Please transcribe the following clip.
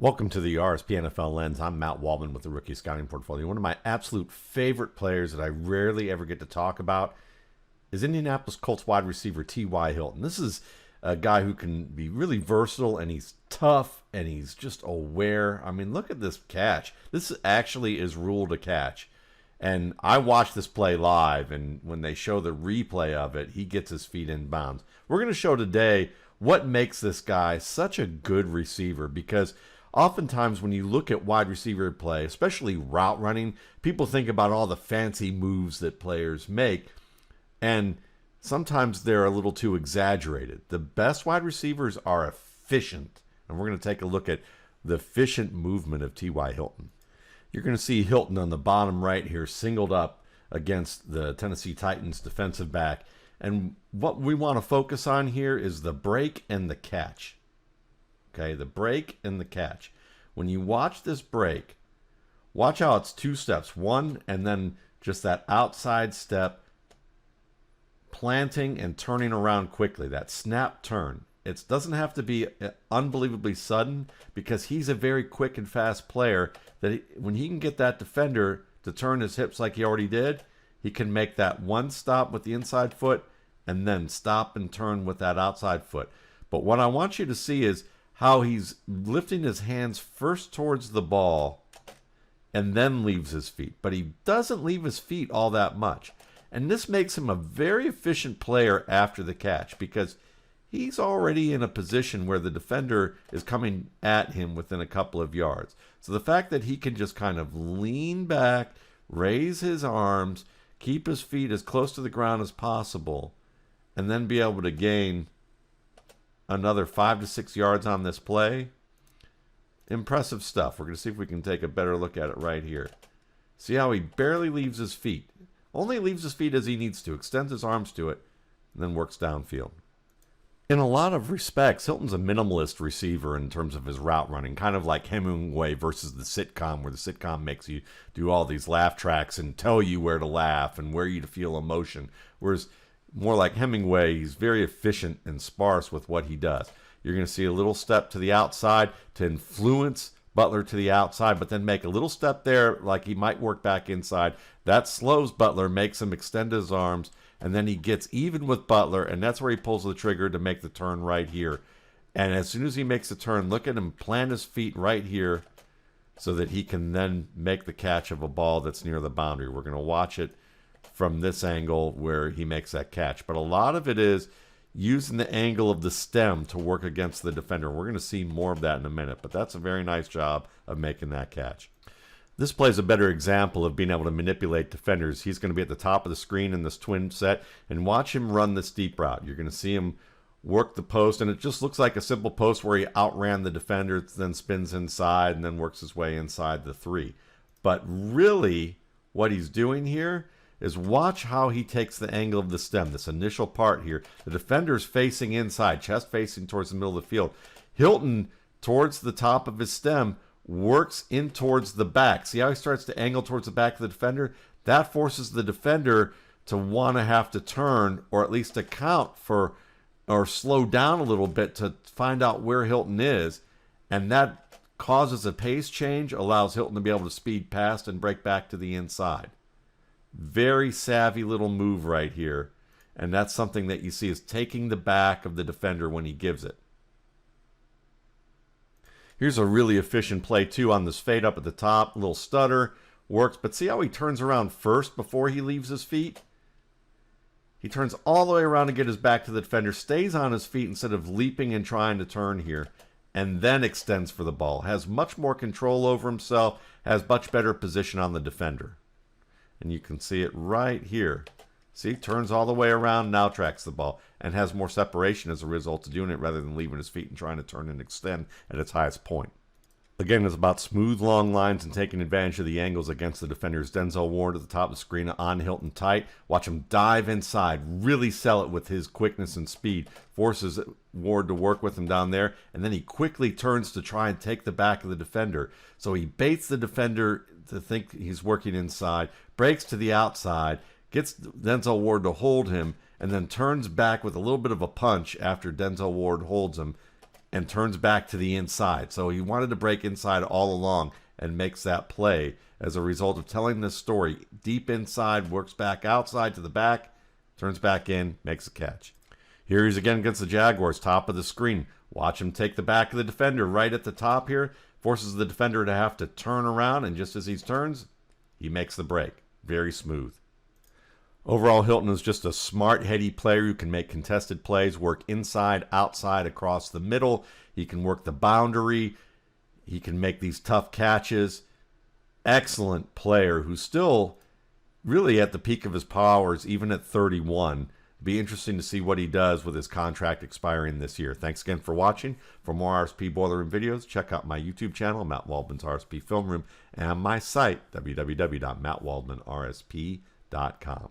Welcome to the RSP NFL Lens. I'm Matt Waldman with the Rookie Scouting Portfolio. One of my absolute favorite players that I rarely ever get to talk about is Indianapolis Colts wide receiver T.Y. Hilton. This is a guy who can be really versatile, and he's tough, and he's just aware. I mean, look at this catch. This actually is ruled a catch. And I watched this play live, and when they show the replay of it, he gets his feet in bounds. We're going to show today what makes this guy such a good receiver, because oftentimes when you look at wide receiver play, especially route running, people think about all the fancy moves that players make, and sometimes they're a little too exaggerated. The best wide receivers are efficient, and we're going to take a look at the efficient movement of T.Y. Hilton. You're going to see Hilton on the bottom right here, singled up against the Tennessee Titans defensive back. And what we want to focus on here is the break and the catch. Okay, the break and the catch. When you watch this break, watch how it's two steps. One, and then just that outside step, planting and turning around quickly. That snap turn. It doesn't have to be unbelievably sudden, because he's a very quick and fast player that when he can get that defender to turn his hips like he already did, he can make that one stop with the inside foot and then stop and turn with that outside foot. But what I want you to see is how he's lifting his hands first towards the ball and then leaves his feet. But he doesn't leave his feet all that much. And this makes him a very efficient player after the catch, because he's already in a position where the defender is coming at him within a couple of yards. So the fact that he can just kind of lean back, raise his arms, keep his feet as close to the ground as possible, and then be able to gain another 5 to 6 yards on this play, impressive stuff. We're going to see if we can take a better look at it right here. See how he barely leaves his feet. Only leaves his feet as he needs to, extends his arms to it, and then works downfield. In a lot of respects, Hilton's a minimalist receiver in terms of his route running, kind of like Hemingway versus the sitcom, where the sitcom makes you do all these laugh tracks and tell you where to laugh and where you to feel emotion. Whereas more like Hemingway, he's very efficient and sparse with what he does. You're going to see a little step to the outside to influence Butler to the outside, but then make a little step there like he might work back inside. That slows Butler, makes him extend his arms, and then he gets even with Butler, and that's where he pulls the trigger to make the turn right here. And as soon as he makes the turn, look at him plant his feet right here so that he can then make the catch of a ball that's near the boundary. We're going to watch it from this angle where he makes that catch. But a lot of it is using the angle of the stem to work against the defender. We're going to see more of that in a minute, but that's a very nice job of making that catch. This play is a better example of being able to manipulate defenders. He's going to be at the top of the screen in this twin set, and watch him run this deep route. You're going to see him work the post, and it just looks like a simple post where he outran the defender, then spins inside, and then works his way inside the three. But really, what he's doing here is watch how he takes the angle of the stem, this initial part here. The defender's facing inside, chest facing towards the middle of the field. Hilton, towards the top of his stem, works in towards the back. See how he starts to angle towards the back of the defender? That forces the defender to want to have to turn, or at least account for, or slow down a little bit to find out where Hilton is. And that causes a pace change, allows Hilton to be able to speed past and break back to the inside. Very savvy little move right here. And that's something that you see is taking the back of the defender when he gives it. Here's a really efficient play, too, on this fade up at the top. A little stutter. Works. But see how he turns around first before he leaves his feet? He turns all the way around to get his back to the defender. Stays on his feet instead of leaping and trying to turn here. And then extends for the ball. Has much more control over himself. Has much better position on the defender. And you can see it right here. See, turns all the way around, now tracks the ball, and has more separation as a result of doing it rather than leaving his feet and trying to turn and extend at its highest point. Again, it's about smooth, long lines and taking advantage of the angles against the defenders. Denzel Ward at the top of the screen on Hilton tight. Watch him dive inside, really sell it with his quickness and speed. Forces Ward to work with him down there, and then he quickly turns to try and take the back of the defender. So he baits the defender to think he's working inside, breaks to the outside, gets Denzel Ward to hold him, and then turns back with a little bit of a punch after Denzel Ward holds him, and turns back to the inside. So he wanted to break inside all along and makes that play as a result of telling this story. Deep inside, works back outside to the back, turns back in, makes a catch. Here he's again against the Jaguars, top of the screen. Watch him take the back of the defender right at the top here. Forces the defender to have to turn around, and just as he turns, he makes the break. Very smooth. Overall, Hilton is just a smart, heady player who can make contested plays, work inside, outside, across the middle. He can work the boundary. He can make these tough catches. Excellent player who's still really at the peak of his powers, even at 31. Be interesting to see what he does with his contract expiring this year. Thanks again for watching. For more RSP Boiler Room videos, check out my YouTube channel, Matt Waldman's RSP Film Room, and my site, www.mattwaldmanrsp.com.